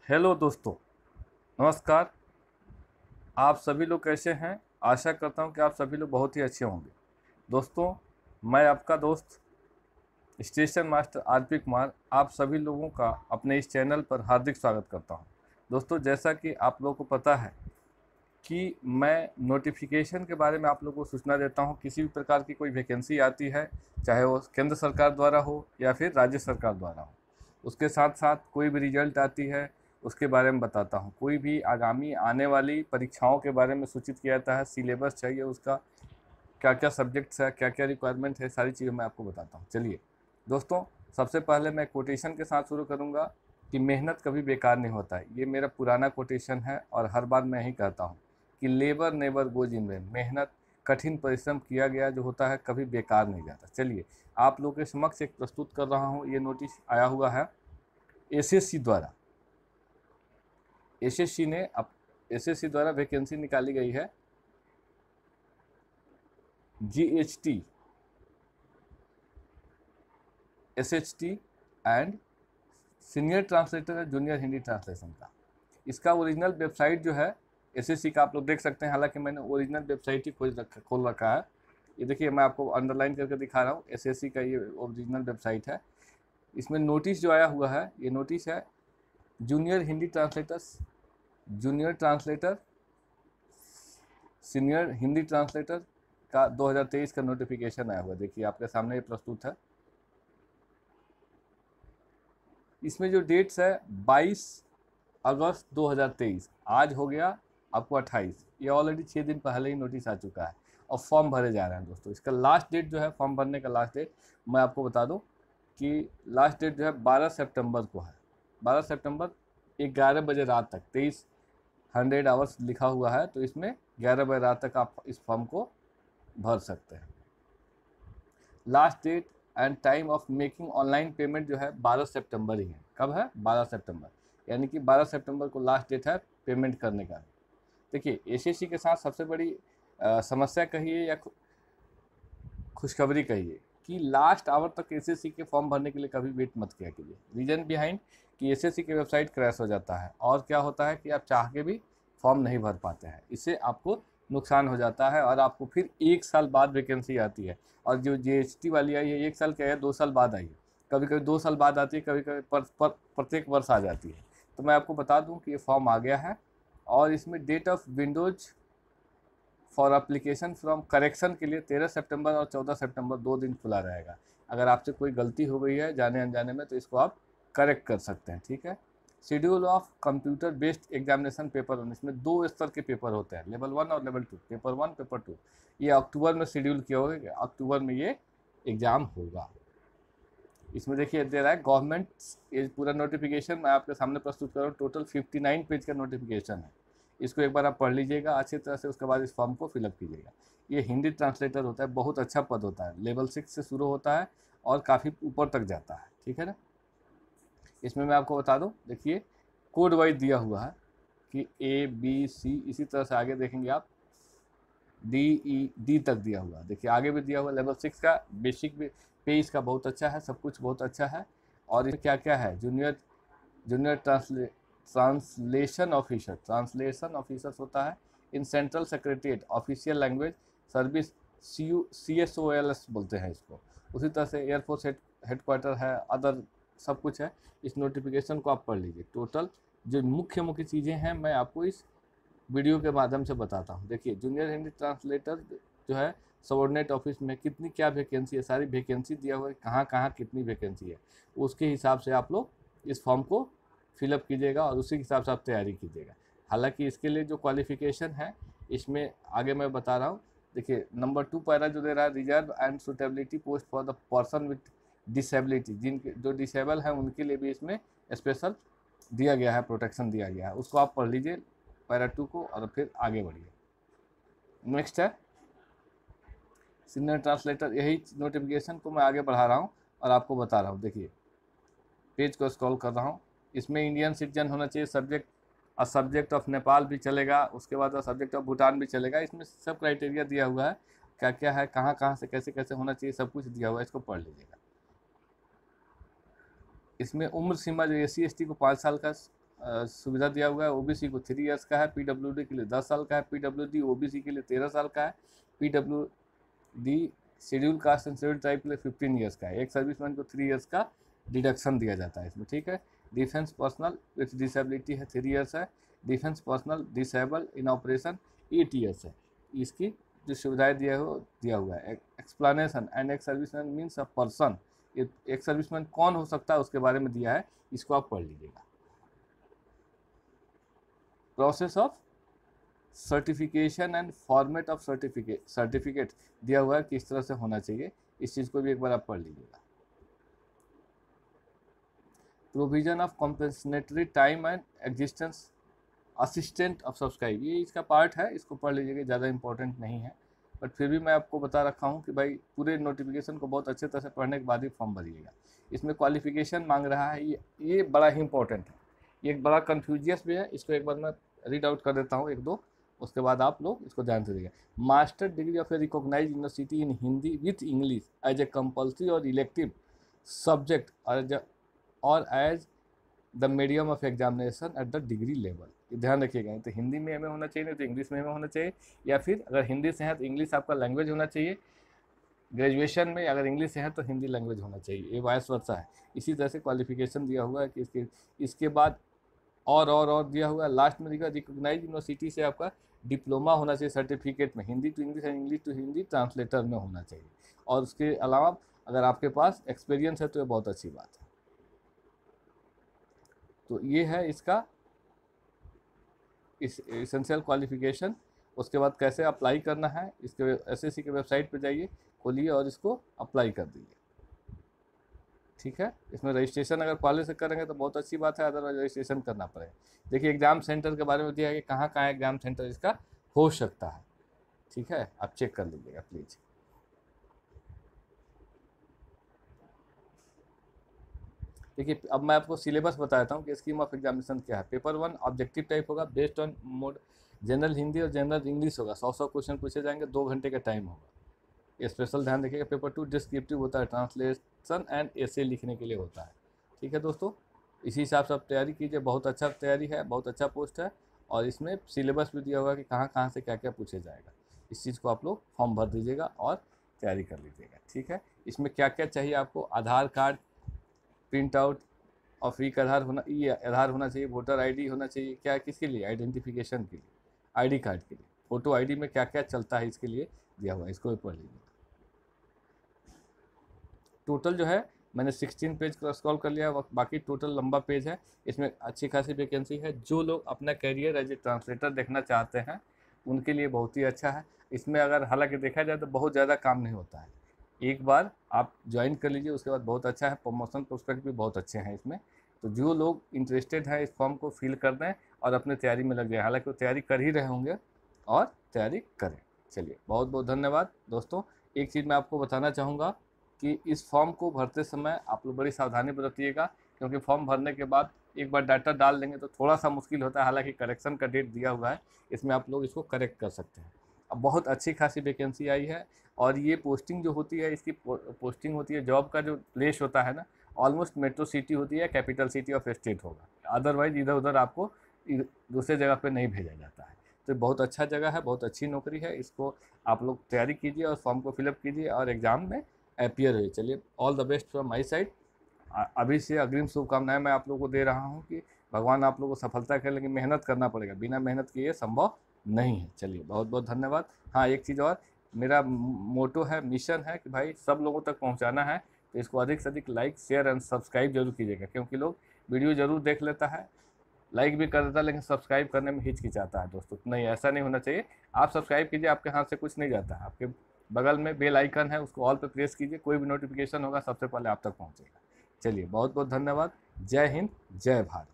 Hello दोस्तों, नमस्कार। आप सभी लोग कैसे हैं? आशा करता हूं कि आप सभी लोग बहुत ही अच्छे होंगे। दोस्तों, मैं आपका दोस्त स्टेशन मास्टर आरपी कुमार आप सभी लोगों का अपने इस चैनल पर हार्दिक स्वागत करता हूं। दोस्तों, जैसा कि आप लोगों को पता है कि मैं नोटिफिकेशन के बारे में आप लोगों को सूचना देता हूं। किसी भी प्रकार की कोई वैकेंसी आती है, चाहे वो केंद्र सरकार द्वारा हो या फिर राज्य सरकार द्वारा हो, उसके साथ साथ कोई भी रिजल्ट आती है उसके बारे में बताता हूं। कोई भी आगामी आने वाली परीक्षाओं के बारे में सूचित किया जाता है, सिलेबस चाहिए उसका, क्या क्या सब्जेक्ट्स है, क्या क्या रिक्वायरमेंट है, सारी चीज़ें मैं आपको बताता हूँ। चलिए दोस्तों, सबसे पहले मैं कोटेशन के साथ शुरू करूँगा कि मेहनत कभी बेकार नहीं होता है। ये मेरा पुराना कोटेशन है और हर बार मैं ही कहता हूँ कि labour never goes in when. मेहनत, कठिन परिश्रम किया गया जो होता है कभी बेकार नहीं जाता। चलिए, आप लोगों के समक्ष एक प्रस्तुत कर रहा हूँ। ये नोटिस आया हुआ है एसएससी द्वारा। एसएससी ने अब एसएससी द्वारा वैकेंसी निकाली गई है जीएचटी, एसएचटी एंड सीनियर ट्रांसलेटर है, जूनियर हिंदी ट्रांसलेशन का। इसका ओरिजिनल वेबसाइट जो है एसएससी का, आप लोग देख सकते हैं। हालांकि मैंने ओरिजिनल वेबसाइट ही खोल रखा है। ये देखिए, मैं आपको अंडरलाइन करके दिखा रहा हूँ। एसएससी का ये ओरिजिनल वेबसाइट है। इसमें नोटिस जो आया हुआ है, ये नोटिस है junior Hindi translators, junior translator, senior Hindi translator का 2023 का नोटिफिकेशन आया हुआ। देखिए, आपके सामने ये प्रस्तुत है। इसमें जो डेट्स है 22 अगस्त 2023, आज हो गया आपको 28। ये ऑलरेडी 6 दिन पहले ही नोटिस आ चुका है और फॉर्म भरे जा रहे हैं। दोस्तों, इसका लास्ट डेट जो है, फॉर्म भरने का लास्ट डेट मैं आपको बता दूं कि लास्ट डेट जो है 12 सितंबर को है। 12 सितंबर 11 बजे रात तक, 2300 आवर्स लिखा हुआ है, तो इसमें 11 बजे रात तक आप इस फॉर्म को भर सकते हैं। Last date and time of making online payment जो है 12 सितंबर ही है। कब है? 12 सितंबर, यानी कि 12 सितंबर को लास्ट डेट है पेमेंट करने का। देखिए, एसएससी के साथ सबसे बड़ी समस्या कहिए या खुशखबरी कहिए कि लास्ट आवर तक एसएससी के फॉर्म भरने के लिए कभी वेट मत किया कीजिए। रीजन बिहाइंड कि एसएससी की वेबसाइट क्रैश हो जाता है और क्या होता है कि आप चाह के भी फॉर्म नहीं भर पाते हैं। इससे आपको नुकसान हो जाता है और आपको फिर 1 साल बाद वैकेंसी आती है। और जो जीएचटी वाली आई है, 1 साल क्या है, 2 साल बाद आई है। कभी कभी 2 साल बाद आती है, कभी कभी प्रत्येक वर्ष आ जाती है। तो मैं आपको बता दूं कि ये फॉर्म आ गया है और इसमें date of windows for application from correction के लिए 13 सितंबर और 14 सितंबर 2 दिन खुला रहेगा। अगर आपसे कोई गलती हो गई है जाने अनजाने में, तो इसको आप करेक्ट कर सकते हैं। ठीक है। Schedule of computer based examination paper 1, इसमें 2 स्तर के पेपर होते हैं, लेवल 1 और लेवल 2। पेपर 1, पेपर 2 ये अक्टूबर में शेड्यूल किया होगा। अक्टूबर में ये एग्ज़ाम होगा। इसमें देखिए दे रहा है गवर्नमेंट, ये पूरा नोटिफिकेशन मैं आपके सामने प्रस्तुत कर रहा हूँ। टोटल 59 पेज का नोटिफिकेशन है। इसको एक बार आप पढ़ लीजिएगा अच्छी तरह से, उसके बाद इस फॉर्म को फिलअप कीजिएगा। ये हिंदी ट्रांसलेटर होता है, बहुत अच्छा पद होता है। लेवल 6 से शुरू होता है और काफ़ी ऊपर तक जाता है। ठीक है ना। इसमें मैं आपको बता दूं, देखिए कोड वाइज दिया हुआ है कि ABC, इसी तरह से आगे देखेंगे आप DED तक दिया हुआ है। देखिए आगे भी दिया हुआ लेवल 6 का बेसिक पे इसका बहुत अच्छा है, सब कुछ बहुत अच्छा है। और इसमें क्या क्या है, junior junior translation officer, translation officers होता है in central secretariat official language service, CSOLS बोलते हैं इसको। उसी तरह से एयरफोर्स हेडक्वार्टर है, अदर सब कुछ है। इस नोटिफिकेशन को आप पढ़ लीजिए। टोटल जो मुख्य मुख्य चीज़ें हैं मैं आपको इस वीडियो के माध्यम से बताता हूँ। देखिए, जूनियर हिंदी ट्रांसलेटर जो है सबऑर्डिनेट ऑफिस में कितनी क्या वैकेंसी है, सारी वैकेंसी दिया हुआ है, कहाँ कहाँ कितनी वैकेंसी है, उसके हिसाब से आप लोग इस फॉर्म को फिलअप कीजिएगा और उसी के हिसाब से आप तैयारी कीजिएगा। हालांकि इसके लिए जो क्वालिफिकेशन है, इसमें आगे मैं बता रहा हूँ। देखिए नंबर 2 पैरा जो दे रहा है, reserve and suitability post for the person with disability, जिनके जो डिसेबल हैं उनके लिए भी इसमें स्पेशल दिया गया है, प्रोटेक्शन दिया गया है। उसको आप पढ़ लीजिए पैरा 2 को और फिर आगे बढ़िए। नेक्स्ट है सीनियर ट्रांसलेटर। यही नोटिफिकेशन को मैं आगे बढ़ा रहा हूँ और आपको बता रहा हूँ। देखिए पेज को स्क्रॉल कर रहा हूँ। इसमें इंडियन सिटीजन होना चाहिए, सब्जेक्ट ऑफ नेपाल भी चलेगा, उसके बाद सब्जेक्ट ऑफ भूटान भी चलेगा। इसमें सब क्राइटेरिया दिया हुआ है, क्या क्या है, कहाँ कहाँ से कैसे कैसे होना चाहिए, सब कुछ दिया हुआ है। इसको पढ़ लीजिएगा। इसमें उम्र सीमा जो SC ST को 5 साल का सुविधा दिया हुआ है। ओबीसी को 3 ईयर्स का है, पीडब्ल्यूडी के लिए 10 साल का है, पीडब्ल्यूडी ओबीसी के लिए 13 साल का है, PWD schedule caste and schedule tribe के लिए 15 ईयर्स का है। एक सर्विसमैन को 3 ईयर्स का डिडक्शन दिया जाता है इसमें, ठीक है। डिफेंस पर्सनल विथ डिसेबिलिटी है 3 ईयर्स है। डिफेंस पर्सनल डिसेबल इन ऑपरेशन 8 ईयर्स है। इसकी जो सुविधाएं दिया हुआ है। एक्सप्लेनेशन एंड एक सर्विसमैन मीन्स अ पर्सन, एक सर्विसमैन कौन हो सकता है उसके बारे में दिया है, इसको आप पढ़ लीजिएगा। Process of certification and format of certificate दिया हुआ है किस तरह से होना चाहिए, इस चीज़ को भी एक बार आप पढ़ लीजिएगा। Provision of compensatory time and existence assistant of subscribe, ये इसका पार्ट है, इसको पढ़ लीजिएगा, ज़्यादा इंपॉर्टेंट नहीं है, बट फिर भी मैं आपको बता रखा हूँ कि भाई पूरे नोटिफिकेशन को बहुत अच्छे तरह से पढ़ने के बाद ही फॉर्म भरिएगा। इसमें क्वालिफिकेशन मांग रहा है, ये बड़ा ही इंपॉर्टेंट है, ये एक बड़ा कन्फ्यूजियस भी है। इसको एक बार मैं रीड आउट कर देता हूँ एक दो, उसके बाद आप लोग इसको ध्यान से देखिए। Master degree of a recognised university in Hindi with English as a compulsory और इलेक्टिव सब्जेक्ट और as the medium of examination at the degree level, ध्यान रखिएगा। तो हिंदी में एमए होना चाहिए, नहीं तो इंग्लिश में एमए होना चाहिए, या फिर अगर हिंदी से है तो इंग्लिश आपका लैंग्वेज होना चाहिए। ग्रेजुएशन में अगर इंग्लिश से है तो हिंदी लैंग्वेज होना चाहिए, ये वाइस वर्सा है। इसी तरह से क्वालिफिकेशन दिया हुआ है कि इसके बाद और दिया हुआ है। लास्ट में दिखा रिकॉग्नाइज यूनिवर्सिटी से आपका डिप्लोमा होना चाहिए सर्टिफिकेट में, Hindi to English and English to Hindi translator में होना चाहिए। और उसके अलावा अगर आपके पास एक्सपीरियंस है तो ये बहुत अच्छी बात है। तो ये है इसका इस एसेंशियल क्वालिफिकेशन। उसके बाद कैसे अप्लाई करना है, इसके एसएससी के वेबसाइट पे जाइए, खोलिए और इसको अप्लाई कर दीजिए, ठीक है। इसमें रजिस्ट्रेशन अगर पहले से करेंगे तो बहुत अच्छी बात है, अदरवाइज रजिस्ट्रेशन करना पड़ेगा। देखिए एग्ज़ाम सेंटर के बारे में दिया है कि कहाँ कहाँ एग्ज़ाम सेंटर इसका हो सकता है, ठीक है, आप चेक कर लीजिएगा प्लीज़। देखिए अब मैं आपको सिलेबस बताता हूँ कि स्कीम ऑफ एग्जामिनेशन क्या है। पेपर 1 ऑब्जेक्टिव टाइप होगा, based on mode general Hindi और जनरल इंग्लिश होगा। 100 क्वेश्चन पूछे जाएंगे, 2 घंटे का टाइम होगा, ये स्पेशल ध्यान रखिएगा। पेपर 2 डिस्क्रिप्टिव होता है, ट्रांसलेशन एंड एसे लिखने के लिए होता है, ठीक है दोस्तों। इसी हिसाब से आप तैयारी कीजिए, बहुत अच्छा तैयारी है, बहुत अच्छा पोस्ट है, और इसमें सिलेबस भी दिया हुआ कि कहाँ कहाँ से क्या क्या पूछे जाएगा। इस चीज़ को आप लोग फॉर्म भर दीजिएगा और तैयारी कर लीजिएगा, ठीक है। इसमें क्या क्या चाहिए आपको, आधार कार्ड प्रिंट आउट और फ्री का आधार होना चाहिए, वोटर आईडी होना चाहिए, क्या किसके लिए, आइडेंटिफिकेशन के लिए, आईडी कार्ड के लिए, फोटो आईडी में क्या क्या चलता है इसके लिए दिया हुआ है, इसको भी पढ़ लीजिए। टोटल जो है मैंने 16 पेज को स्क्रॉल कर लिया, बाकी टोटल लंबा पेज है। इसमें अच्छी खासी वैकेंसी है। जो लोग अपना करियर एज ए ट्रांसलेटर देखना चाहते हैं उनके लिए बहुत ही अच्छा है। इसमें अगर हालांकि देखा जाए तो बहुत ज़्यादा काम नहीं होता है, एक बार आप ज्वाइन कर लीजिए, उसके बाद बहुत अच्छा है। प्रमोशन प्रोस्पेक्ट भी बहुत अच्छे हैं इसमें। तो जो लोग इंटरेस्टेड हैं इस फॉर्म को फिल कर दें और अपने तैयारी में लग जाए, हालांकि वो तैयारी कर ही रहे होंगे, और तैयारी करें। चलिए बहुत बहुत धन्यवाद दोस्तों। एक चीज़ मैं आपको बताना चाहूँगा कि इस फॉर्म को भरते समय आप लोग बड़ी सावधानी बरतिएगा, क्योंकि फॉर्म भरने के बाद एक बार डाटा डाल देंगे तो थोड़ा सा मुश्किल होता है। हालांकि करेक्शन का डेट दिया हुआ है, इसमें आप लोग इसको करेक्ट कर सकते हैं। अब बहुत अच्छी खासी वैकेंसी आई है, और ये पोस्टिंग जो होती है, इसकी पोस्टिंग होती है, जॉब का जो प्लेस होता है ना, ऑलमोस्ट मेट्रो सिटी होती है, कैपिटल सिटी ऑफ स्टेट होगा, अदरवाइज इधर उधर आपको दूसरे जगह पे नहीं भेजा जाता है। तो बहुत अच्छा जगह है, बहुत अच्छी नौकरी है। इसको आप लोग तैयारी कीजिए और फॉर्म को फिलअप कीजिए और एग्ज़ाम में अपीयर हुए। चलिए all the best from my side. अभी से अग्रिम शुभकामनाएं मैं आप लोगों को दे रहा हूँ कि भगवान आप लोगों को सफलता करे, लेकिन मेहनत करना पड़ेगा, बिना मेहनत किए संभव नहीं है। चलिए बहुत बहुत धन्यवाद। हाँ एक चीज़ और, मेरा मोटो है, मिशन है कि भाई सब लोगों तक पहुंचाना है, तो इसको अधिक से अधिक लाइक शेयर एंड सब्सक्राइब जरूर कीजिएगा, क्योंकि लोग वीडियो जरूर देख लेता है, लाइक भी कर देता है, लेकिन सब्सक्राइब करने में हिचकिचाता है दोस्तों। नहीं, ऐसा नहीं होना चाहिए। आप सब्सक्राइब कीजिए, आपके हाथ से कुछ नहीं जाता है। आपके बगल में बेल आइकन है, उसको ऑल पे प्रेस कीजिए, कोई भी नोटिफिकेशन होगा सबसे पहले आप तक पहुँचेगा। चलिए बहुत बहुत धन्यवाद। जय हिंद, जय भारत।